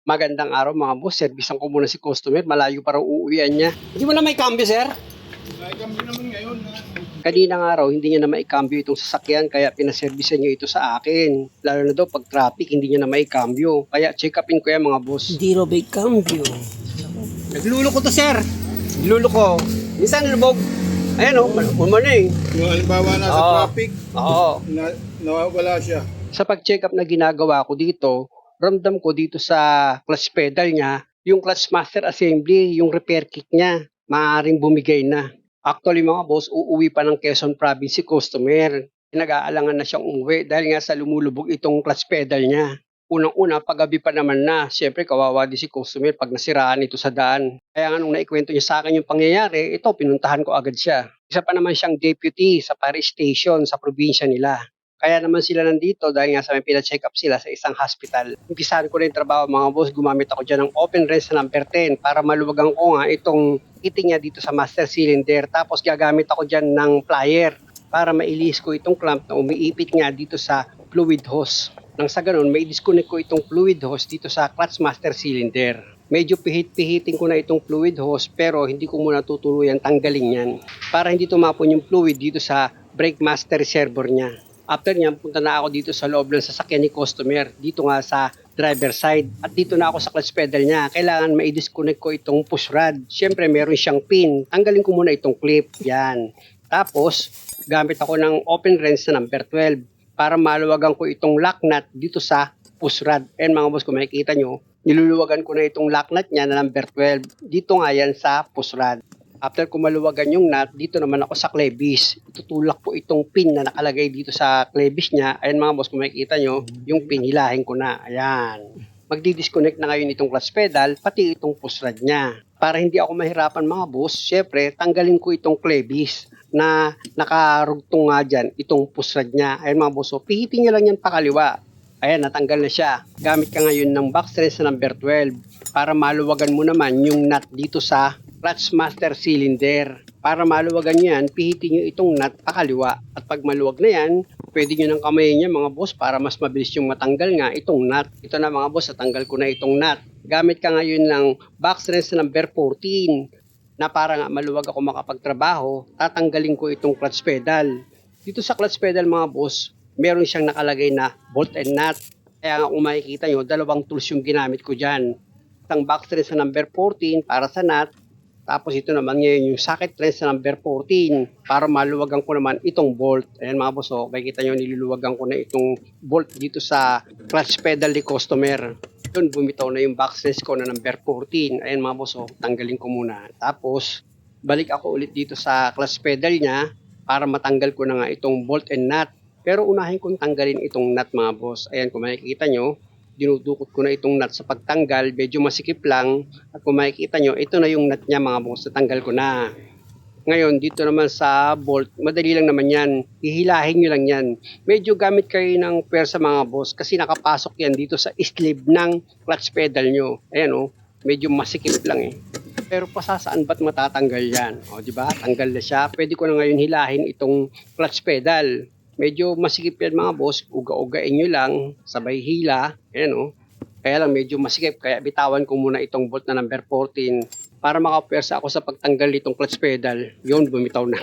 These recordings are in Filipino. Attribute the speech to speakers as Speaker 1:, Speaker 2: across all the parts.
Speaker 1: Magandang araw mga boss, servisan ko muna si customer, malayo pa raw uuwian niya. Hindi mo na may cambio, sir?
Speaker 2: May kami naman ngayon.
Speaker 1: Kaninang araw, hindi niya na maikambyo itong sasakyan, kaya pinaservisan niyo ito sa akin. Lalo na daw pag traffic, hindi niya na maikambyo. Kaya check upin ko yan mga boss.
Speaker 3: Hindi raw may cambio.
Speaker 1: Naglulo ko to, sir. Naglulo ko. Minsan lubog. Ayan o, umano eh.
Speaker 2: Yung halimbawa na sa
Speaker 1: Oo.
Speaker 2: traffic,
Speaker 1: Oo.
Speaker 2: nawawala siya.
Speaker 1: Sa pag-check up na ginagawa ko dito, ramdam ko dito sa clutch pedal niya, yung clutch master assembly, yung repair kit niya, maaaring bumigay na. Actually mga boss, uuwi pa ng Quezon Province si customer. Nag-aalangan na siyang umuwi dahil nga sa lumulubog itong clutch pedal niya. Unang-una, paggabi pa naman na, siyempre kawawa din si customer pag nasiraan ito sa daan. Kaya nga nung naikwento niya sa akin yung pangyayari, ito, pinuntahan ko agad siya. Isa pa naman siyang deputy sa Paris Station sa probinsya nila. Kaya naman sila nandito dahil nga sa may pina-check up sila sa isang hospital. Umpisahan ko na yung trabaho mga boss, gumamit ako dyan ng open wrench na number 10 para maluwagan ko nga itong fitting niya dito sa master cylinder. Tapos gagamit ako dyan ng plier para mailis ko itong clamp na umiipit nga dito sa fluid hose. Nang sa ganun, may disconnect ko itong fluid hose dito sa clutch master cylinder. Medyo pihit-pihitin ko na itong fluid hose pero hindi ko muna tutuluyan tanggalin yan para hindi tumapon yung fluid dito sa brake master reservoir niya. After niyan, punta na ako dito sa loob ng sasakyan ni customer, dito nga sa driver side. At dito na ako sa clutch pedal niya. Kailangan ma-disconnect ko itong push rod. Siyempre, meron siyang pin. Tanggalin ko muna itong clip. Yan. Tapos, gamit ako ng open wrench na number 12 para maluwagan ko itong lock nut dito sa push rod. And mga boss, kung makikita nyo, niluluwagan ko na itong lock nut niya na number 12. Dito nga yan sa push rod. After ko maluwagan yung nut, dito naman ako sa clevis. Itutulak po itong pin na nakalagay dito sa clevis niya. Ayan mga boss, kung makikita nyo, yung pin hilahin ko na. Ayan. Magdi-disconnect na ngayon itong clutch pedal, pati itong push rod niya. Para hindi ako mahirapan mga boss, syempre, tanggalin ko itong clevis na nakarugtong nga dyan, itong push rod niya. Ayan mga boss, so pihitin nyo lang yan pakaliwa. Ayan, natanggal na siya. Gamit ka ngayon ng box wrench na number 12 para maluwagan mo naman yung nut dito sa clutch master cylinder. Para maluwagan nyo yan, pihitin nyo itong nut pakaliwa. At pag maluwag na yan, pwede nyo ng kamayin niya mga boss para mas mabilis yung matanggal nga itong nut. Ito na mga boss, natanggal ko na itong nut. Gamit ka ngayon ng box wrench na number 14 na para nga maluwag ako makapagtrabaho, tatanggalin ko itong clutch pedal. Dito sa clutch pedal mga boss, meron siyang nakalagay na bolt and nut. Kaya nga kung makikita nyo, dalawang tools yung ginamit ko dyan. Isang box wrench na number 14 para sa nut. Tapos ito naman ngayon yung socket wrench na number 14 para maluwagan ko naman itong bolt. Ayan mga boss, oh, makikita nyo niluluwagan ko na itong bolt dito sa clutch pedal ni customer. Doon bumitaw na yung box wrench ko na number 14. Ayan mga boss, oh, tanggalin ko muna. Tapos balik ako ulit dito sa clutch pedal niya para matanggal ko na nga itong bolt and nut. Pero unahin kong tanggalin itong nut mga boss. Ayan, kung makikita nyo, dinudukot ko na itong nut sa pagtanggal, medyo masikip lang. At kung makikita nyo, ito na yung nut niya mga boss, natanggal ko na. Ngayon, dito naman sa bolt, madali lang naman yan. Hihilahin nyo lang yan. Medyo gamit kayo ng pwersa mga boss kasi nakapasok yan dito sa sleeve ng clutch pedal nyo. Ayan o, medyo masikip lang eh. Pero pasasaan ba't matatanggal yan? O, di ba? Tanggal na siya. Pwede ko na ngayon hilahin itong clutch pedal. Medyo masikip yan mga boss, uga-ugain nyo lang, sabay hila, ayan o. Kaya lang medyo masikip, kaya bitawan ko muna itong bolt na number 14 para makapwersa ako sa pagtanggal nitong clutch pedal. Yun, bumitaw na.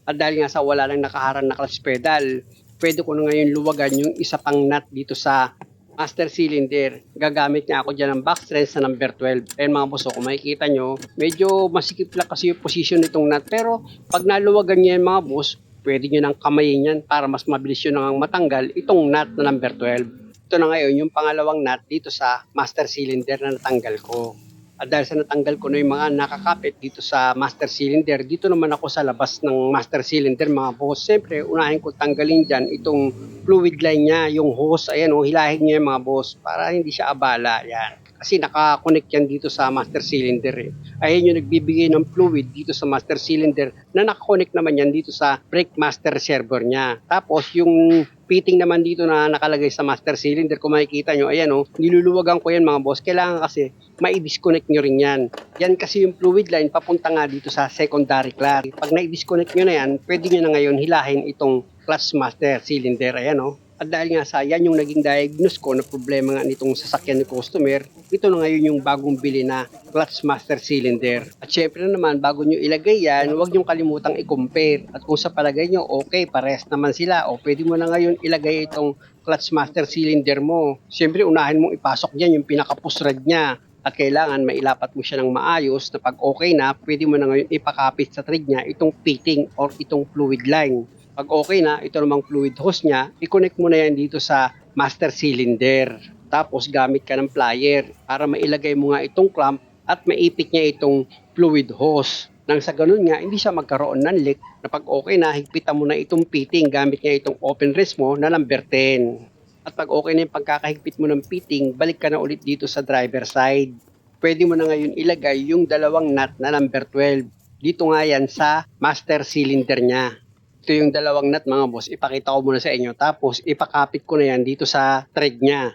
Speaker 1: At dahil nga sa wala lang nakaharang na clutch pedal, pwede ko na ngayon luwagan yung isa pang nut dito sa master cylinder. Gagamit niya ako dyan ng box wrench na number 12. Ayan mga boss, kung makikita nyo, medyo masikip lang kasi yung position nitong nut. Pero pag naluwagan niya yung mga boss, pwede nyo nang kamayin yan para mas mabilis nyo nang matanggal itong nut na number 12. Ito na ngayon yung pangalawang nut dito sa master cylinder na natanggal ko. At dahil sa natanggal ko na yung mga nakakapit dito sa master cylinder, dito naman ako sa labas ng master cylinder mga boss. Siyempre, unahin ko tanggalin dyan itong fluid line niya, yung hose. Ayan o, hilahin niya mga boss para hindi siya abala. Yan. Kasi nakakonect yan dito sa master cylinder eh. Ayan yung nagbibigay ng fluid dito sa master cylinder na nakakonect naman yan dito sa brake master reservoir niya. Tapos yung fitting naman dito na nakalagay sa master cylinder, kung makikita nyo, ayan o, niluluwagan ko yan mga boss. Kailangan kasi mai-disconnect nyo rin yan. Yan kasi yung fluid line papunta nga dito sa secondary clutch. Pag na-disconnect nyo na yan, pwede nyo na ngayon hilahin itong clutch master cylinder. Ayan o. At dahil nga sa yan yung naging diagnose ko na problema nga nitong sasakyan ni customer, ito na ngayon yung bagong bili na clutch master cylinder. At syempre naman, bago nyo ilagay yan, huwag nyo kalimutang i-compare. At kung sa palagay nyo, okay, parehas naman sila. O pwede mo na ngayon ilagay itong clutch master cylinder mo. Syempre, unahin mong ipasok dyan yung pinaka-pusrad niya. At kailangan mailapat mo siya ng maayos na pag okay na, pwede mo na ngayon ipakapit sa thread niya itong fitting or itong fluid line. Pag okay na, ito namang fluid hose niya, i-connect mo na yan dito sa master cylinder. Tapos gamit ka ng plier para mailagay mo nga itong clamp at maipit niya itong fluid hose. Nang sa ganun nga, hindi siya magkaroon ng leak na pag okay na, higpitan mo na itong fitting gamit niya itong open wrist mo na number 10. At pag okay na yung pagkakahigpit mo ng fitting, balik ka na ulit dito sa driver side. Pwede mo na ngayon ilagay yung dalawang nut na number 12. Dito nga yan sa master cylinder niya. Ito yung dalawang nut mga boss, ipakita ko muna sa inyo. Tapos ipakapit ko na yan dito sa thread niya.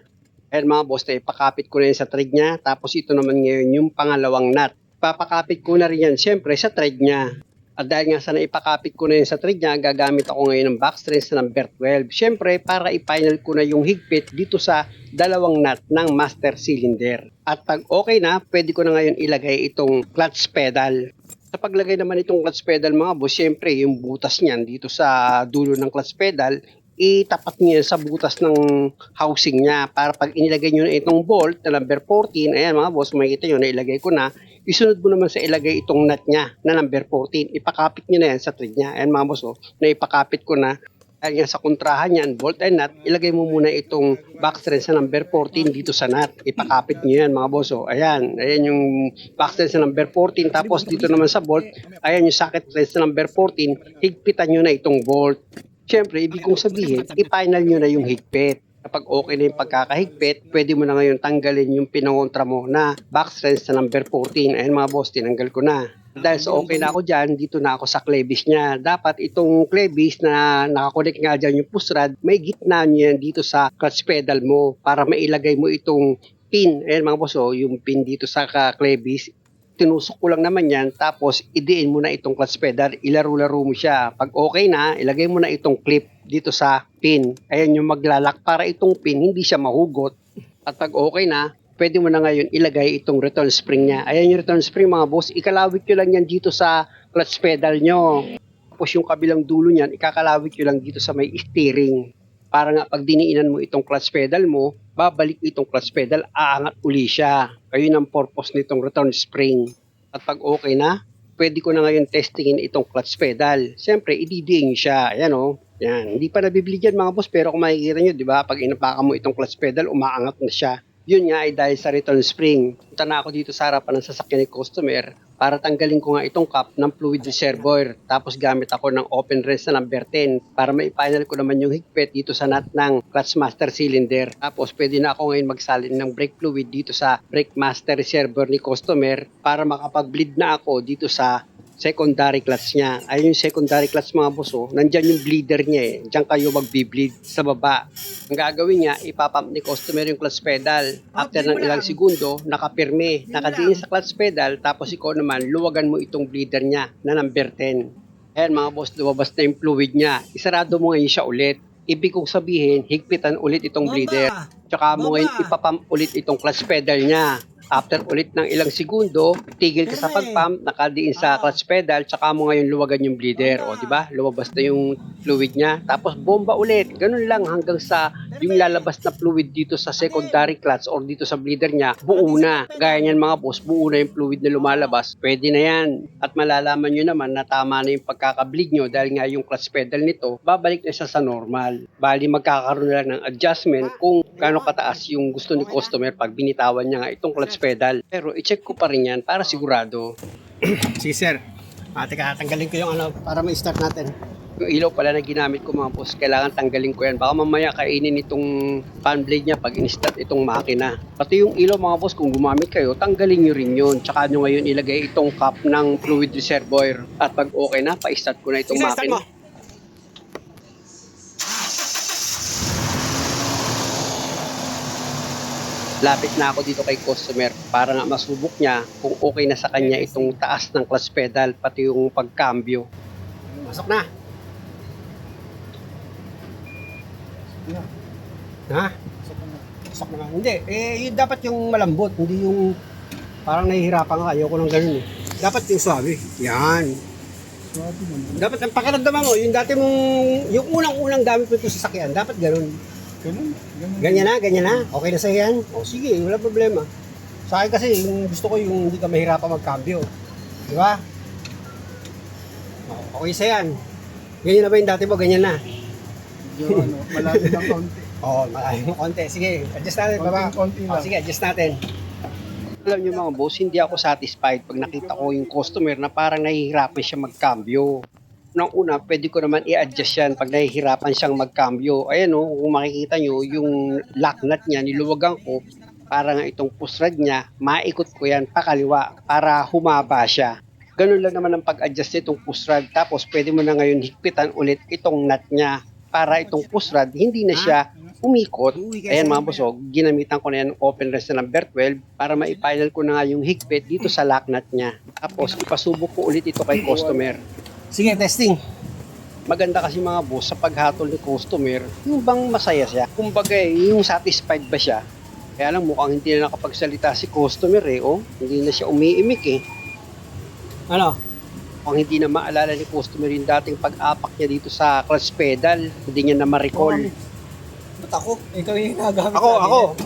Speaker 1: Ayan mga boss, ipakapit ko na yan sa thread niya. Tapos ito naman ngayon yung pangalawang nut. Papakapit ko na rin yan syempre sa thread niya. At dahil nga sana ipakapit ko na yan sa thread niya, gagamit ako ngayon ng backstrees na number 12. Syempre para i-final ko na yung higpit dito sa dalawang nut ng master cylinder. At pag okay na, pwede ko na ngayon ilagay itong clutch pedal. Sa paglagay naman itong clutch pedal mga boss, syempre yung butas niyan dito sa dulo ng clutch pedal, itapat niyo sa butas ng housing niya para pag inilagay niyo na itong bolt na number 14, ayan mga boss, makikita niyo na ilagay ko na, isunod mo naman sa ilagay itong nut niya na number 14, ipakapit niyo na yan sa thread niya. Ayan mga boss, na ipakapit ko na. Dahil sa kontrahan yan, bolt and nut, ilagay mo muna itong backstread sa number 14 dito sa nut. Ipakapit nyo yan mga boss. Ayan yung backstread sa number 14. Tapos dito naman sa bolt, ayan yung socket thread sa number 14. Higpitan nyo na itong bolt. Siyempre, ibig kong sabihin, i-final nyo na yung higpit. Kapag okay na yung pagkakahigpit, pwede mo na ngayon tanggalin yung pinangontra mo na backstread sa number 14. Ayan mga boss, tinanggal ko na. Dahil so okay na ako dyan, dito na ako sa clevis niya. Dapat itong clevis na nakakonect nga dyan yung pusrad, may gitna niya dito sa clutch pedal mo para mailagay mo itong pin. Ayan mga boss, yung pin dito sa clevis. Tinusok ko lang naman yan, tapos idiin mo na itong clutch pedal, ilaro-laro mo siya. Pag okay na, ilagay mo na itong clip dito sa pin. Ayan yung maglalak para itong pin hindi siya mahugot. At pag okay na, pwede mo na ngayon ilagay itong return spring niya. Ayan yung return spring mga boss, ikalawit nyo lang yan dito sa clutch pedal nyo. Tapos yung kabilang dulo niyan, ikakalawit nyo lang dito sa may steering. Para nga pag diniinan mo itong clutch pedal mo, babalik itong clutch pedal, aangat uli siya. Ayun ang purpose nitong return spring. At pag okay na, pwede ko na ngayon testingin itong clutch pedal. Siyempre, ididiin siya. Ayan yan. Hindi pa nabibili dyan mga boss, pero kung makikita nyo, di ba, pag inapakan mo itong clutch pedal, umaangat na siya. Yun nga ay dahil sa return spring. Punta na ako dito sa harapan ng sasakyan ng customer para tanggalin ko nga itong cap ng fluid reservoir. Tapos gamit ako ng open wrist na number 10 para mai-final ko naman yung higpit dito sa nut ng clutch master cylinder. Tapos pwede na ako ngayon magsalin ng brake fluid dito sa brake master reservoir ni customer para makapag-bleed na ako dito sa secondary clutch niya. Ayun yung secondary clutch mga boss, nandyan yung bleeder niya Diyan kayo magbi-bleed sa baba. Ang gagawin niya, ipapump ni customer yung clutch pedal. After ng ilang segundo, nakapirme, nakadiin sa clutch pedal, tapos ikaw naman, luwagan mo itong bleeder niya na number 10. Ayan mga boss, lumabas na yung fluid niya. Isarado mo ngayon siya ulit. Ibig kong sabihin, higpitan ulit itong bleeder. Tsaka mo ngayon ipapump ulit itong clutch pedal niya. After ulit ng ilang segundo, tigil ka sa pag-pump, nakadiin sa clutch pedal, tsaka mo ngayon luwagan yung bleeder. O, di ba? Lumabas na yung fluid niya. Tapos bomba ulit. Ganun lang hanggang sa yung lalabas na fluid dito sa secondary clutch or dito sa bleeder niya, buo na. Gaya niyan mga boss, buo na yung fluid na lumalabas. Pwede na yan. At malalaman nyo naman na tama na yung pagkakableed nyo dahil nga yung clutch pedal nito, babalik na siya sa normal. Bali, magkakaroon na lang ng adjustment kung gaano kataas yung gusto ni customer pag binitawan niya nga itong clutch pedal. Pero i-check ko pa rin yan para sigurado.
Speaker 3: Sige sir. Teka, tanggalin ko yung para ma-start natin.
Speaker 1: Yung ilaw pala na ginamit ko mga boss, kailangan tanggalin ko yan. Baka mamaya kainin itong fan blade niya pag in-start itong makina. Pati yung ilaw mga boss, kung gumamit kayo, tanggalin nyo rin yun. Tsaka nyo ngayon ilagay itong cap ng fluid reservoir. At pag okay na, pa-start ko na itong makina. Lapit na ako dito kay customer para nga masubok niya kung okay na sa kanya itong taas ng clutch pedal pati yung pagkambyo.
Speaker 3: Pasok na.
Speaker 2: Yeah.
Speaker 3: Ha? Sak na nga. Hindi. Yun dapat yung malambot. Hindi yung parang nahihirapan ka. Ayoko ng ganun eh. Dapat yung suabe. Yan. Dapat ang pakiramdaman mo, yung dati mong, yung unang-unang gamit mo ito sa sasakyan, dapat ganun.
Speaker 2: Ganun.
Speaker 3: Ganyan na, ganyan na. Okay na sa'yo yan? O sige, wala problema. Sa akin kasi, yung gusto ko yung hindi ka mahirapan magkambyo. Di ba? O, okay sa'yo yan. Ganyan na ba yung dati mo? Ganyan na.
Speaker 2: Medyo malapit ng konti.
Speaker 3: Oo, malayo mo konti. Sige, adjust natin. Baba.
Speaker 2: Konti
Speaker 3: O,
Speaker 2: lang.
Speaker 3: sige, adjust natin.
Speaker 1: Alam niyo mga boss, hindi ako satisfied pag nakita ko yung customer na parang nahihirapan siya magkambyo. Nung una, pwede ko naman i-adjust yan pag nahihirapan siyang magkambyo. Ayan o, kung makikita nyo, yung lock nut niya, niluwagan ko, para nga itong push rod niya, maikot ko yan pakaliwa para humaba siya. Ganun lang naman ang pag-adjust nitong push rod. Tapos pwede mo na ngayon higpitan ulit itong nut niya para itong push rod hindi na siya umikot. Ayan mga boss, ginamitan ko na yan open rest na number 12 para ma-final ko na nga yung higpit dito sa lock nut niya. Tapos ipasubok ko ulit ito kay customer.
Speaker 3: Sige, testing.
Speaker 1: Maganda kasi mga boss sa paghatol ni customer, yung bang masaya siya. Kumbaga yung satisfied ba siya. Kaya lang mukhang hindi na nakapagsalita si customer hindi na siya umiimik
Speaker 3: Ano?
Speaker 1: Mukhang hindi na maalala ni customer yung dating pag-apak niya dito sa clutch pedal. Hindi niya na ma-recall.
Speaker 3: Ba't ako? Ikaw yung nagamit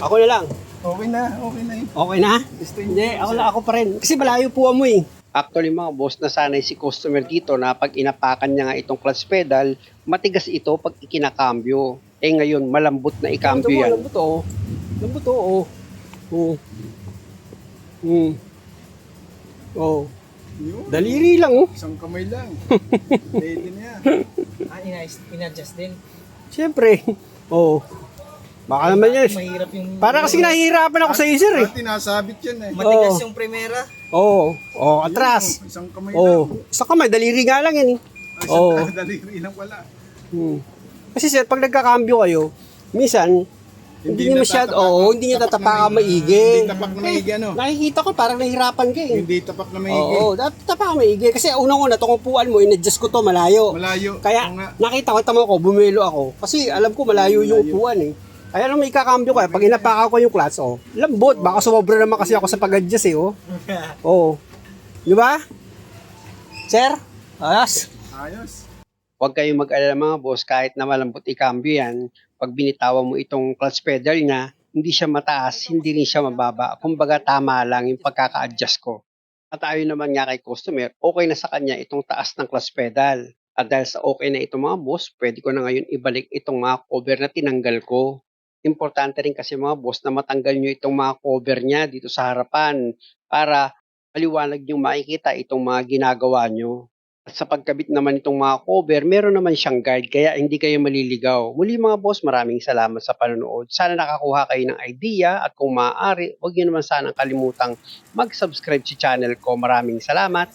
Speaker 3: Ako na lang.
Speaker 2: Okay na yun.
Speaker 3: Okay na? Hindi, ako pa rin. Kasi malayo po mo eh.
Speaker 1: Actually mga boss, nasanay si customer dito na pag inapakan niya nga itong clutch pedal, matigas ito pag ikinakambyo. Ngayon, malambot na ikambyo yan.
Speaker 3: Lambot oh. Lambot oh. Oh. Oh.
Speaker 2: Yun.
Speaker 3: Daliri lang oh.
Speaker 2: Isang kamay lang. Pwede niya.
Speaker 4: In-adjust din.
Speaker 3: Siyempre. Oh. Baka naman yan.
Speaker 4: Mahirap yung...
Speaker 3: Para kasi nahihirapan ako sa sir eh.
Speaker 2: Dati nasabit yan
Speaker 4: Matigas
Speaker 3: Oo.
Speaker 4: yung primera.
Speaker 3: Oo. Oh, atras.
Speaker 2: Isang kamay
Speaker 3: Oh.
Speaker 2: lang.
Speaker 3: Sa kamay, daliri nga lang yan eh. Oo.
Speaker 2: Daliri lang pala.
Speaker 3: Kasi sir, pag nagkakambyo kayo, minsan, hindi niya masyado, hindi niya tatapakan maigi.
Speaker 2: Hindi tapak na maigi
Speaker 3: Nakikita ko, parang nahihirapan ka eh.
Speaker 2: Hindi tapak na maigi.
Speaker 3: Oo, dapat tapakan maigi. Kasi unang-una, itong upuan mo, in-adjust ko to malayo.
Speaker 2: Malayo.
Speaker 3: Kaya,
Speaker 2: Oo nga.
Speaker 3: nakita ko, tama ko, bumelo ako. Kasi alam ko, malayo yung upuan eh. Kaya nung may kakambyo ka, pag inapakan ko yung clutch, lambot. Baka sumobra naman kasi ako sa pag-adjust eh, Oo. Di ba? Sir? Ayos.
Speaker 2: Ayos.
Speaker 1: Huwag kayong mag-alala mga boss, kahit na malambot ikambyo yan, pag binitawan mo itong clutch pedal niya, hindi siya mataas, hindi rin siya mababa. Kumbaga tama lang yung pagkaka-adjust ko. At ayon naman nga kay customer, okay na sa kanya itong taas ng clutch pedal. At dahil sa okay na ito mga boss, pwede ko na ngayon ibalik itong mga cover na tinanggal ko. Importante rin kasi mga boss na matanggal nyo itong mga cover niya dito sa harapan para maliwanag nyo makikita itong mga ginagawa nyo. At sa pagkabit naman itong mga cover, meron naman siyang guide kaya hindi kayo maliligaw. Muli mga boss, maraming salamat sa panonood. Sana nakakuha kayo ng idea at kung maaari, huwag nyo naman sanang kalimutang mag-subscribe sa channel ko. Maraming salamat.